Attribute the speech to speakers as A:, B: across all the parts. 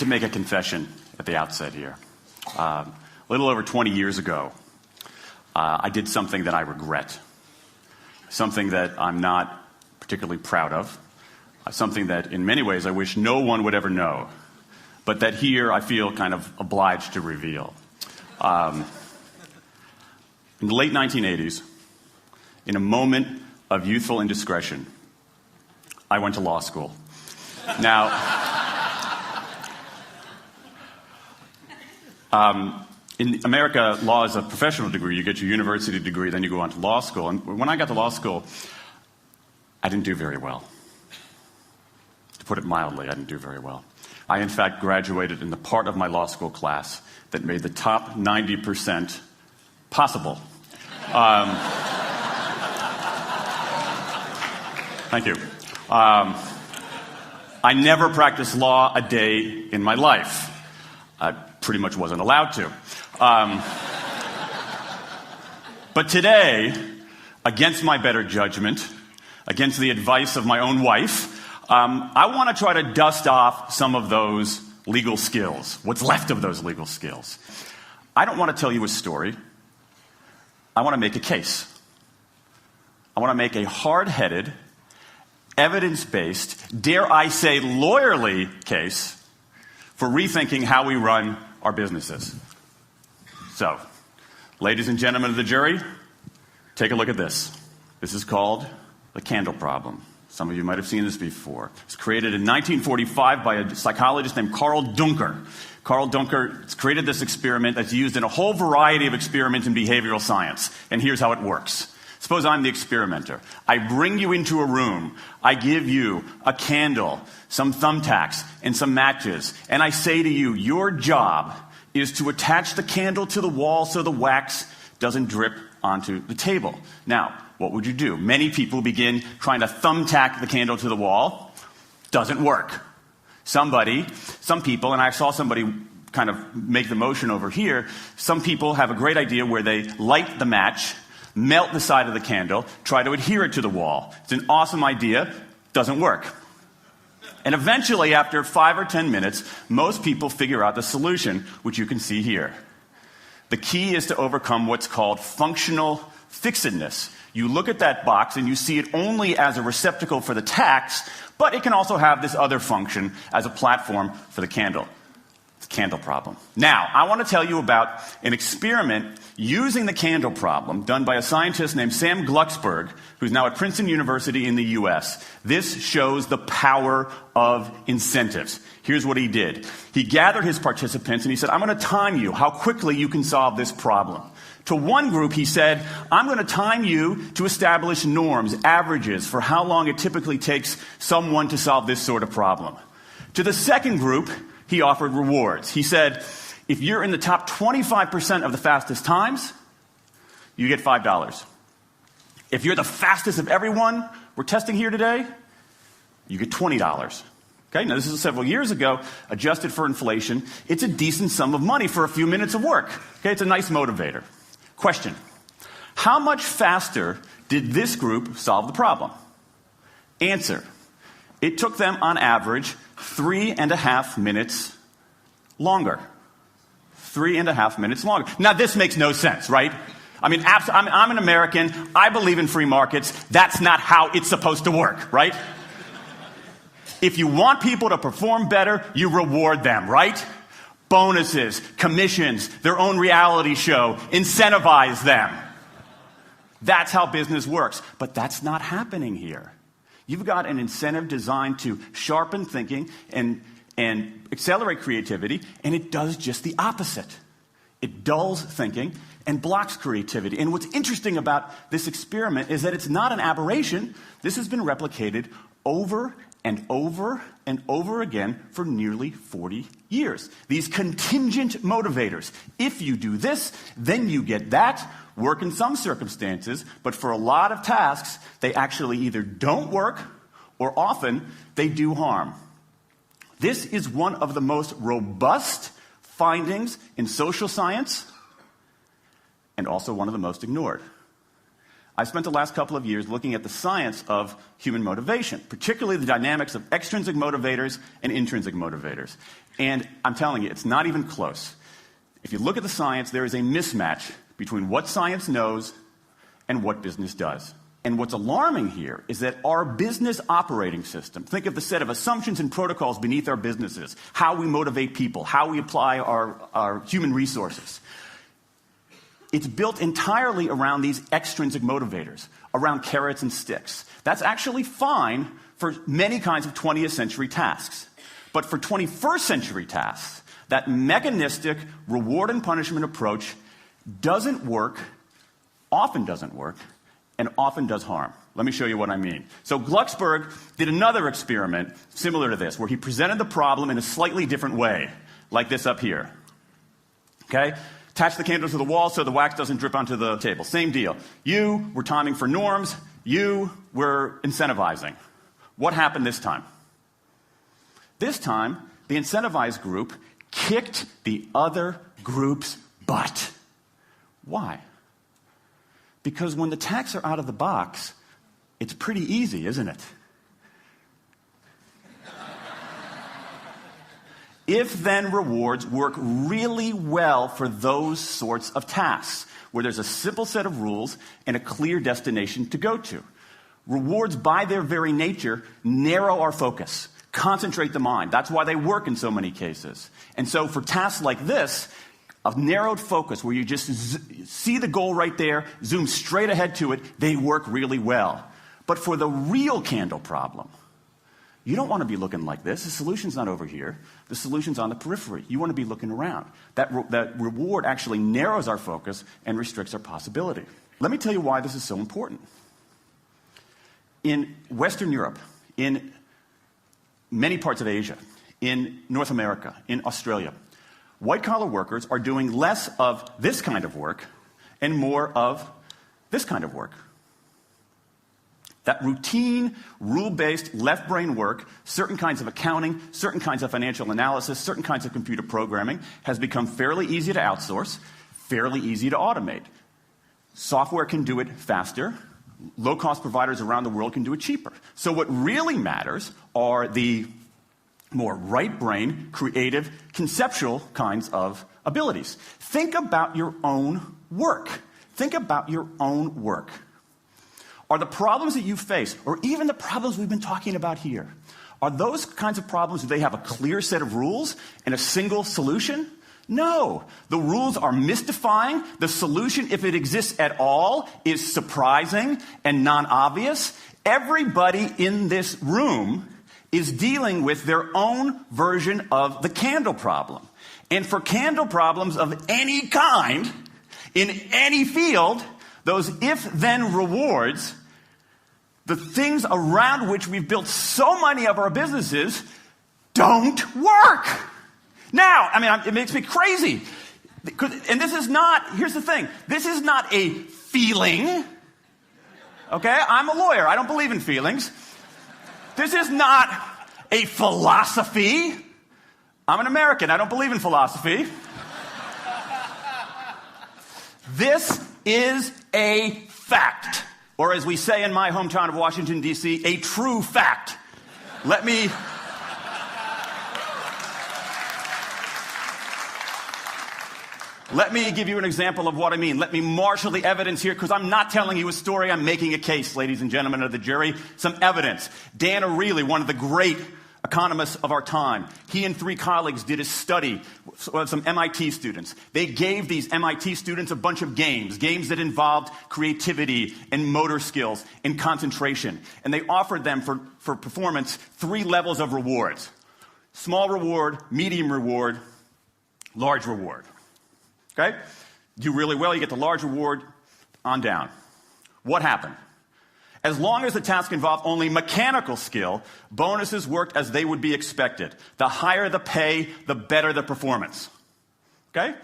A: need to make a confession at the outset here. A little over 20 years ago, I did something that I regret, something that I'm not particularly proud of, something that in many ways I wish no one would ever know, but that here I feel kind of obliged to reveal. In the late 1980s, in a moment of youthful indiscretion, I went to law school. Now, in America, law is a professional degree. You get your university degree, then you go on to law school. And when I got to law school, I didn't do very well. To put it mildly, I didn't do very well. I, in fact, graduated in the part of my law school class that made the top 90% possible. Thank you. I never practiced law a day in my life. I pretty much wasn't allowed to. But today, against my better judgment, against the advice of my own wife, I want to try to dust off some of those legal skills, what's left of those legal skills. I don't want to tell you a story. I want to make a case. I want to make a hard-headed, evidence-based, dare I say lawyerly case for rethinking how we run our businesses. So, ladies and gentlemen of the jury, take a look at this. This is called the candle problem. Some of you might have seen this before. It was created in 1945 by a psychologist named Carl Duncker. Carl Duncker created this experiment that's used in a whole variety of experiments in behavioral science. And here's how it works. Suppose I'm the experimenter. I bring you into a room. I give you a candle, some thumbtacks, and some matches. And I say to you, your job is to attach the candle to the wall so the wax doesn't drip onto the table. Now, what would you do? Many people begin trying to thumbtack the candle to the wall. Doesn't work. Some people, and I saw somebody kind of make the motion over here, some people have a great idea where they light the match, melt the side of the candle, try to adhere it to the wall. It's an awesome idea. Doesn't work. And eventually, after 5 or 10 minutes, most people figure out the solution, which you can see here. The key is to overcome what's called functional fixedness. You look at that box and you see it only as a receptacle for the tacks, but it can also have this other function as a platform for the candle. It's a candle problem. Now, I want to tell you about an experiment using the candle problem done by a scientist named Sam Glucksberg, who's now at Princeton University in the US. This shows the power of incentives. Here's what he did. He gathered his participants and he said, I'm going to time you how quickly you can solve this problem. To one group, he said, I'm going to time you to establish norms, averages, for how long it typically takes someone to solve this sort of problem. To the second group, he offered rewards. He said, if you're in the top 25% of the fastest times, you get $5. If you're the fastest of everyone we're testing here today, you get $20. Okay, now this is several years ago, adjusted for inflation. It's a decent sum of money for a few minutes of work. Okay, it's a nice motivator. Question: how much faster did this group solve the problem? Answer: it took them on average 3.5 minutes longer. 3.5 minutes longer. Now this makes no sense, right? I mean, I'm an American. I believe in free markets. That's not how it's supposed to work, right? If you want people to perform better, you reward them, right? Bonuses, commissions, their own reality show, incentivize them. That's how business works. But that's not happening here. You've got an incentive designed to sharpen thinking and accelerate creativity, and it does just the opposite. It dulls thinking and blocks creativity. And what's interesting about this experiment is that it's not an aberration. This has been replicated over and over and over again for nearly 40 years. These contingent motivators. If you do this, then you get that. Work in some circumstances, but for a lot of tasks, they actually either don't work or often they do harm. This is one of the most robust findings in social science and also one of the most ignored. I spent the last couple of years looking at the science of human motivation, particularly the dynamics of extrinsic motivators and intrinsic motivators. And I'm telling you, it's not even close. If you look at the science, there is a mismatch between what science knows and what business does. And what's alarming here is that our business operating system, think of the set of assumptions and protocols beneath our businesses, how we motivate people, how we apply our human resources. It's built entirely around these extrinsic motivators, around carrots and sticks. That's actually fine for many kinds of 20th century tasks. But for 21st century tasks, that mechanistic reward and punishment approach doesn't work, often doesn't work, and often does harm. Let me show you what I mean. So Glucksberg did another experiment similar to this, where he presented the problem in a slightly different way, like this up here. Okay? Attach the candle to the wall so the wax doesn't drip onto the table. Same deal. You were timing for norms. You were incentivizing. What happened this time? This time, the incentivized group kicked the other group's butt. Why? Because when the tacks are out of the box, it's pretty easy, isn't it? If-then rewards work really well for those sorts of tasks, where there's a simple set of rules and a clear destination to go to. Rewards, by their very nature, narrow our focus, concentrate the mind. That's why they work in so many cases. And so for tasks like this, a narrowed focus where you just see the goal right there, zoom straight ahead to it, they work really well. But for the real candle problem, you don't want to be looking like this. The solution's not over here. The solution's on the periphery. You want to be looking around. That reward actually narrows our focus and restricts our possibility. Let me tell you why this is so important. In Western Europe, in many parts of Asia, in North America, in Australia, white-collar workers are doing less of this kind of work and more of this kind of work. That routine, rule-based, left-brain work, certain kinds of accounting, certain kinds of financial analysis, certain kinds of computer programming, has become fairly easy to outsource, fairly easy to automate. Software can do it faster. Low-cost providers around the world can do it cheaper. So what really matters are the more right-brain, creative, conceptual kinds of abilities. Think about your own work. Think about your own work. Are the problems that you face, or even the problems we've been talking about here, are those kinds of problems, do they have a clear set of rules and a single solution? No. The rules are mystifying. The solution, if it exists at all, is surprising and non-obvious. Everybody in this room is dealing with their own version of the candle problem. And for candle problems of any kind, in any field, those if-then rewards, the things around which we've built so many of our businesses, don't work. Now, it makes me crazy. And this is not, here's the thing, this is not a feeling. Okay? I'm a lawyer. I don't believe in feelings. This is not a philosophy. I'm an American. I don't believe in philosophy. This is a fact. Or as we say in my hometown of Washington, D.C., a true fact. Let me give you an example of what I mean. Let me marshal the evidence here, because I'm not telling you a story. I'm making a case, ladies and gentlemen of the jury. Some evidence. Dan Ariely, one of the great economists of our time, he and 3 colleagues did a study of some MIT students. They gave these MIT students a bunch of games that involved creativity and motor skills and concentration. And they offered them for performance 3 levels of rewards. Small reward, medium reward, large reward. Okay? Do really well, you get the large reward, on down. What happened? As long as the task involved only mechanical skill, bonuses worked as they would be expected. The higher the pay, the better the performance. Okay?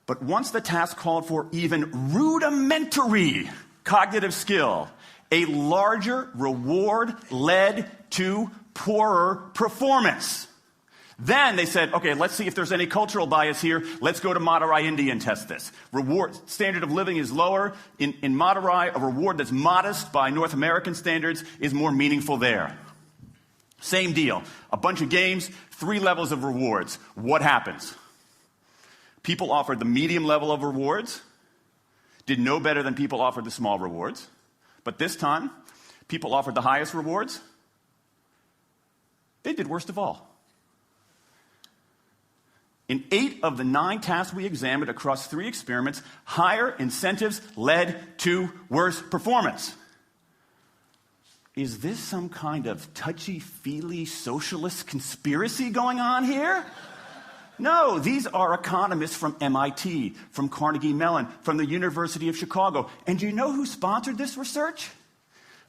A: But once the task called for even rudimentary cognitive skill, a larger reward led to poorer performance. Then they said, okay, let's see if there's any cultural bias here. Let's go to Madurai, India and test this. Reward standard of living is lower. In Madurai, a reward that's modest by North American standards is more meaningful there. Same deal. A bunch of games, 3 levels of rewards. What happens? People offered the medium level of rewards, did no better than people offered the small rewards. But this time, people offered the highest rewards. They did worst of all. In 8 of the 9 tasks we examined across 3 experiments, higher incentives led to worse performance. Is this some kind of touchy-feely socialist conspiracy going on here? No, these are economists from MIT, from Carnegie Mellon, from the University of Chicago. And do you know who sponsored this research?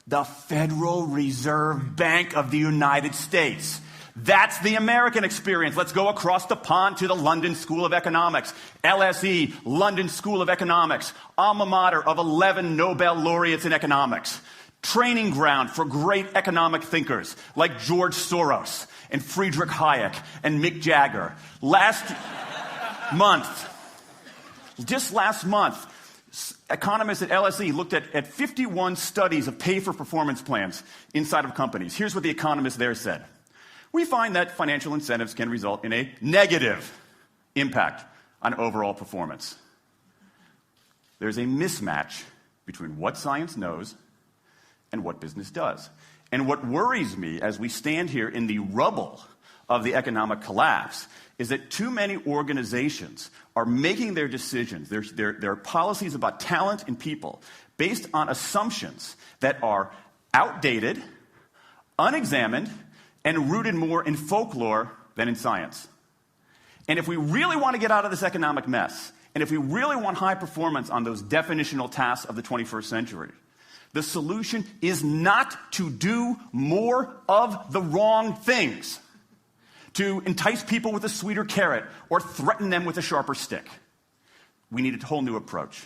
A: The Federal Reserve Bank of the United States. That's the American experience. Let's go across the pond to the London School of Economics. LSE, London School of Economics, alma mater of 11 Nobel laureates in economics. Training ground for great economic thinkers like George Soros and Friedrich Hayek and Mick Jagger. Just last month, economists at LSE looked at 51 studies of pay-for-performance plans inside of companies. Here's what the economists there said. We find that financial incentives can result in a negative impact on overall performance. There's a mismatch between what science knows and what business does. And what worries me as we stand here in the rubble of the economic collapse is that too many organizations are making their decisions, their policies about talent and people, based on assumptions that are outdated, unexamined, and rooted more in folklore than in science. And if we really want to get out of this economic mess, and if we really want high performance on those definitional tasks of the 21st century, the solution is not to do more of the wrong things, to entice people with a sweeter carrot or threaten them with a sharper stick. We need a whole new approach.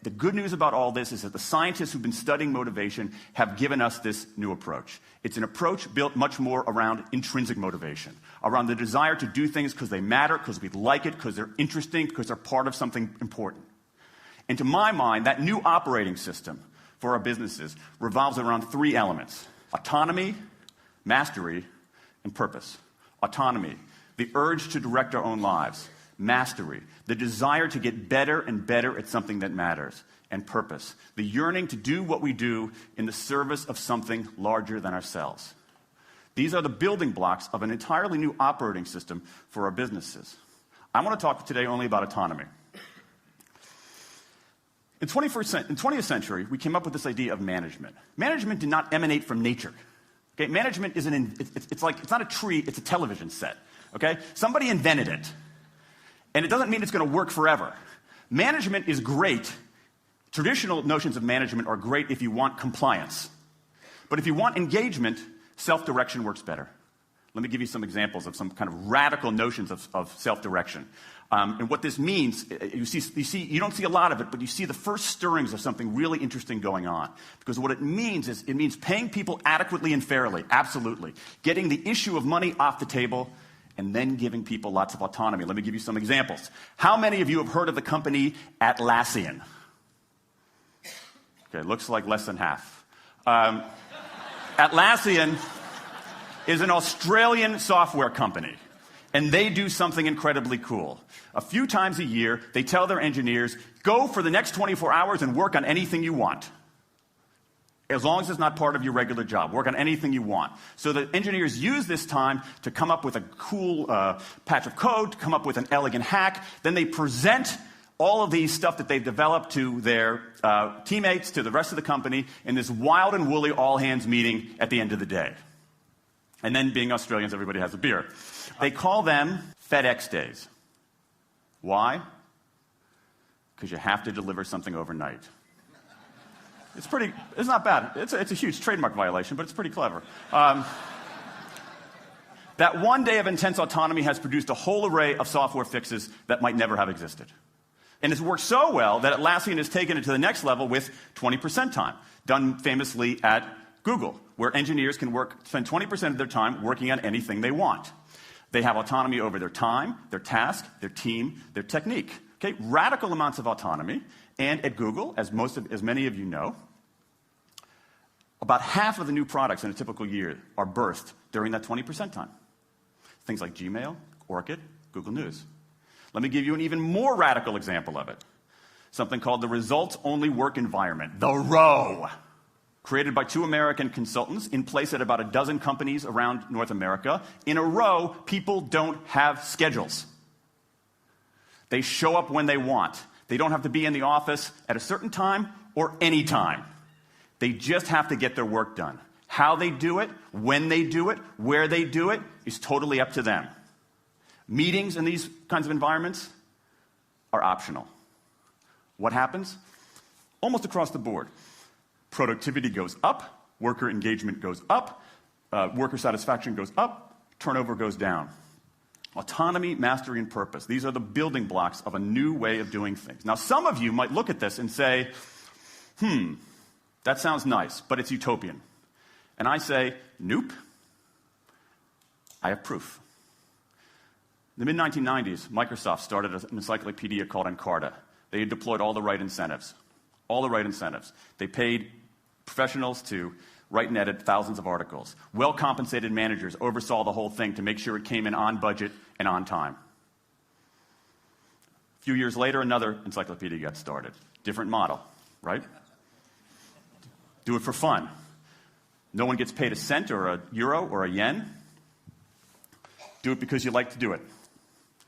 A: The good news about all this is that the scientists who've been studying motivation have given us this new approach. It's an approach built much more around intrinsic motivation, around the desire to do things because they matter, because we like it, because they're interesting, because they're part of something important. And to my mind, that new operating system for our businesses revolves around 3 elements: autonomy, mastery, and purpose. Autonomy, the urge to direct our own lives. Mastery, the desire to get better and better at something that matters. And purpose, the yearning to do what we do in the service of something larger than ourselves. These are the building blocks of an entirely new operating system for our businesses. I want to talk today only about autonomy. In the 20th century, we came up with this idea of management. Management did not emanate from nature. Okay? Management it's not a tree, it's a television set. Okay? Somebody invented it. And it doesn't mean it's going to work forever. Management is great. Traditional notions of management are great if you want compliance. But if you want engagement, self-direction works better. Let me give you some examples of some kind of radical notions of self-direction. And what this means, you don't see a lot of it, but you see the first stirrings of something really interesting going on. Because what it means is, it means paying people adequately and fairly, absolutely. Getting the issue of money off the table, and then giving people lots of autonomy. Let me give you some examples. How many of you have heard of the company Atlassian? Okay, looks like less than half. Atlassian is an Australian software company, and they do something incredibly cool. A few times a year, they tell their engineers, go for the next 24 hours and work on anything you want. As long as it's not part of your regular job. Work on anything you want. So the engineers use this time to come up with a cool patch of code, to come up with an elegant hack. Then they present all of these stuff that they've developed to their teammates, to the rest of the company, in this wild and woolly all-hands meeting at the end of the day. And then, being Australians, everybody has a beer. They call them FedEx days. Why? Because you have to deliver something overnight. It's not bad. It's a huge trademark violation, but it's pretty clever. That one day of intense autonomy has produced a whole array of software fixes that might never have existed. And it's worked so well that Atlassian has taken it to the next level with 20% time, done famously at Google, where engineers can spend 20% of their time working on anything they want. They have autonomy over their time, their task, their team, their technique. Okay? Radical amounts of autonomy. And at Google, as many of you know, about half of the new products in a typical year are birthed during that 20% time. Things like Gmail, Orchid, Google News. Let me give you an even more radical example of it. Something called the results-only work environment, the ROW, created by 2 American consultants in place at about a dozen companies around North America. In a row, people don't have schedules. They show up when they want. They don't have to be in the office at a certain time or any time. They just have to get their work done. How they do it, when they do it, where they do it, is totally up to them. Meetings in these kinds of environments are optional. What happens? Almost across the board. Productivity goes up, worker engagement goes up, worker satisfaction goes up, turnover goes down. Autonomy, mastery, and purpose. These are the building blocks of a new way of doing things. Now, some of you might look at this and say, that sounds nice, but it's utopian. And I say, nope. I have proof. In the mid-1990s, Microsoft started an encyclopedia called Encarta. They had deployed all the right incentives. All the right incentives. They paid professionals to write and edit thousands of articles. Well-compensated managers oversaw the whole thing to make sure it came in on budget and on time. A few years later, another encyclopedia got started. Different model, right? Do it for fun. No one gets paid a cent or a euro or a yen. Do it because you like to do it.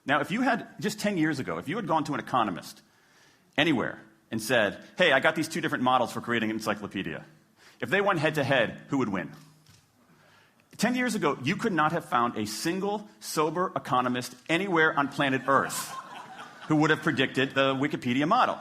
A: Now, if you had, just 10 years ago, if you had gone to an economist anywhere and said, hey, I got these 2 different models for creating an encyclopedia. If they went head-to-head, who would win? 10 years ago, you could not have found a single sober economist anywhere on planet Earth who would have predicted the Wikipedia model.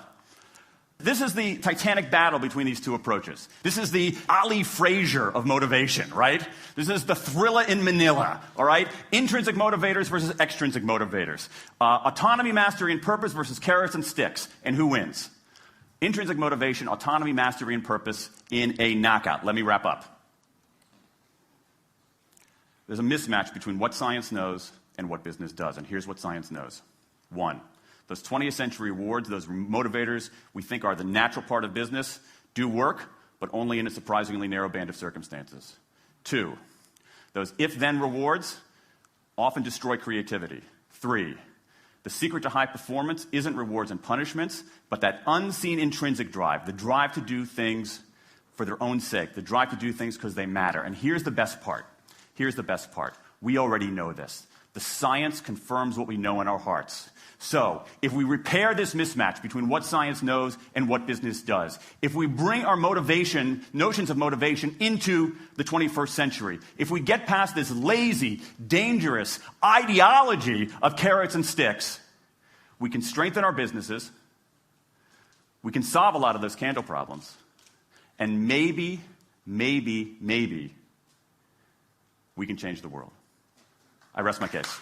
A: This is the titanic battle between these 2 approaches. This is the Ali Frazier of motivation, right? This is the thriller in Manila, all right? Intrinsic motivators versus extrinsic motivators. Autonomy, mastery, and purpose versus carrots and sticks. And who wins? Intrinsic motivation, autonomy, mastery, and purpose in a knockout. Let me wrap up. There's a mismatch between what science knows and what business does. And here's what science knows. 1, those 20th century rewards, those motivators we think are the natural part of business, do work, but only in a surprisingly narrow band of circumstances. 2, those if-then rewards often destroy creativity. 3, the secret to high performance isn't rewards and punishments, but that unseen intrinsic drive, the drive to do things for their own sake, the drive to do things because they matter. And here's the best part. Here's the best part. We already know this. The science confirms what we know in our hearts. So, if we repair this mismatch between what science knows and what business does, if we bring our motivation, notions of motivation, into the 21st century, if we get past this lazy, dangerous ideology of carrots and sticks, we can strengthen our businesses, we can solve a lot of those candle problems, and maybe, we can change the world. I rest my case.